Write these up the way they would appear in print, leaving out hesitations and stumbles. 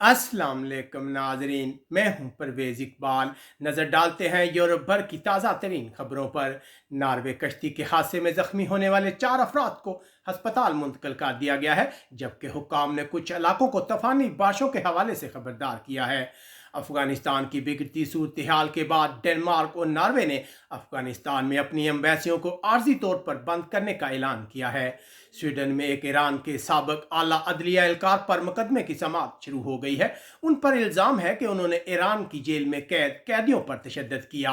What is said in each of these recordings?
السلام علیکم ناظرین، میں ہوں پرویز اقبال۔ نظر ڈالتے ہیں یورپ بھر کی تازہ ترین خبروں پر۔ ناروے کشتی کے حادثے میں زخمی ہونے والے 4 افراد کو ہسپتال منتقل کر دیا گیا ہے، جبکہ حکام نے کچھ علاقوں کو طوفانی بارشوں کے حوالے سے خبردار کیا ہے۔ افغانستان کی بگڑتی صورتحال کے بعد ڈنمارک اور ناروے نے افغانستان میں اپنی ایمبیسیوں کو عارضی طور پر بند کرنے کا اعلان کیا ہے۔ سویڈن میں ایک ایران کے سابق اعلیٰ عدلیہ اہلکار پر مقدمے کی سماعت شروع ہو گئی ہے۔ ان پر الزام ہے کہ انہوں نے ایران کی جیل میں قیدیوں پر تشدد کیا۔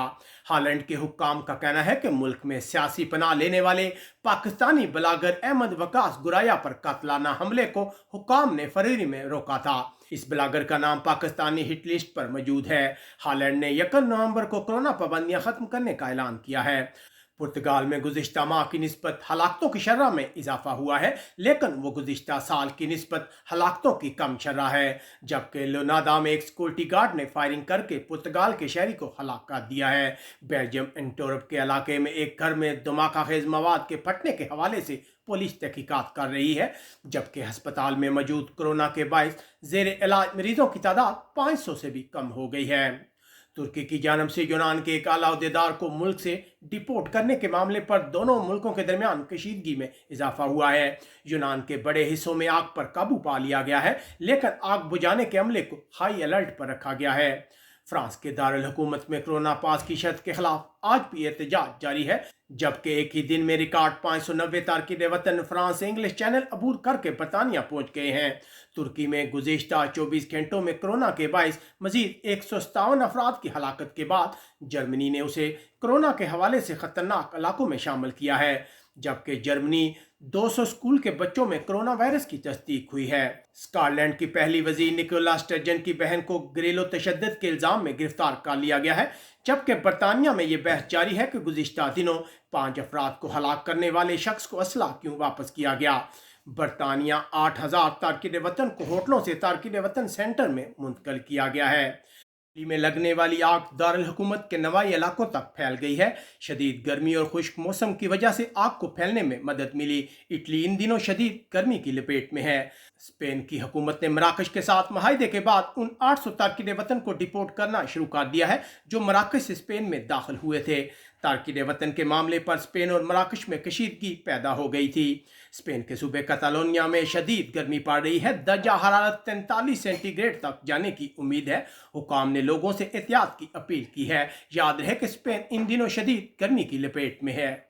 ہالینڈ کے حکام کا کہنا ہے کہ ملک میں سیاسی پناہ لینے والے پاکستانی بلاگر احمد وقاص گرایا پر قاتلانہ حملے کو حکام نے فروری میں روکا تھا۔ اس بلاگر کا نام پاکستانی ہٹ لسٹ پر موجود ہے۔ ہالینڈ نے 1 نومبر کو کورونا پابندیاں ختم کرنے کا اعلان کیا ہے۔ پرتگال میں گزشتہ ماہ کی نسبت ہلاکتوں کی شرح میں اضافہ ہوا ہے، لیکن وہ گزشتہ سال کی نسبت ہلاکتوں کی کم شرح ہے، جبکہ لونادا میں ایک سیکورٹی گارڈ نے فائرنگ کر کے پرتگال کے شہری کو ہلاک کر دیا ہے۔ بیلجیم انٹورپ کے علاقے میں ایک گھر میں دھماکہ خیز مواد کے پھٹنے کے حوالے سے پولیس تحقیقات کر رہی ہے، جبکہ ہسپتال میں موجود کورونا کے باعث زیر علاج مریضوں کی تعداد 500 سے بھی کم ہو گئی ہے۔ ترکی کی جانب سے یونان کے ایک اعلیٰ عہدیدار کو ملک سے ڈیپورٹ کرنے کے معاملے پر دونوں ملکوں کے درمیان کشیدگی میں اضافہ ہوا ہے۔ یونان کے بڑے حصوں میں آگ پر قابو پا لیا گیا ہے، لیکن آگ بجھانے کے عملے کو ہائی الرٹ پر رکھا گیا ہے۔ فرانس کے دارالحکومت میں کرونا پاس کی شرط کے خلاف آج بھی احتجاج جاری ہے، جبکہ ایک ہی دن میں ریکارڈ 590 تارکین وطن فرانس سے انگلش چینل عبور کر کے برطانیہ پہنچ گئے ہیں۔ ترکی میں گزشتہ 24 گھنٹوں میں کرونا کے باعث مزید 157 افراد کی ہلاکت کے بعد جرمنی نے اسے کرونا کے حوالے سے خطرناک علاقوں میں شامل کیا ہے، جبکہ جرمنی 200 اسکول کے بچوں میں کرونا وائرس کی تصدیق ہوئی ہے۔ اسکاٹ لینڈ کی پہلی وزیر نکولا سٹرجن کی بہن کو گھریلو تشدد کے الزام میں گرفتار کر لیا گیا ہے، جبکہ برطانیہ میں یہ بحث جاری ہے کہ گزشتہ دنوں 5 افراد کو ہلاک کرنے والے شخص کو اسلحہ کیوں واپس کیا گیا۔ برطانیہ 8000 تارکین وطن کو ہوٹلوں سے تارکین وطن سینٹر میں منتقل کیا گیا ہے۔ اٹلی میں لگنے والی آگ دارالحکومت کے نواحی علاقوں تک پھیل گئی ہے۔ شدید گرمی اور خشک موسم کی وجہ سے آگ کو پھیلنے میں مدد ملی۔ اٹلی ان دنوں شدید گرمی کی لپیٹ میں ہے۔ اسپین کی حکومت نے مراکش کے ساتھ معاہدے کے بعد ان 800 تارکین وطن کو ڈیپورٹ کرنا شروع کر دیا ہے جو مراکش سے اسپین میں داخل ہوئے تھے۔ تارکین وطن کے معاملے پر اسپین اور مراکش میں کشیدگی پیدا ہو گئی تھی۔ اسپین کے صوبے کاتالونیہ میں شدید گرمی پڑ رہی ہے، درجہ حرارت 43 سینٹی گریڈ تک جانے کی امید ہے۔ حکام نے لوگوں سے احتیاط کی اپیل کی ہے۔ یاد رہے کہ اسپین ان دنوں شدید گرمی کی لپیٹ میں ہے۔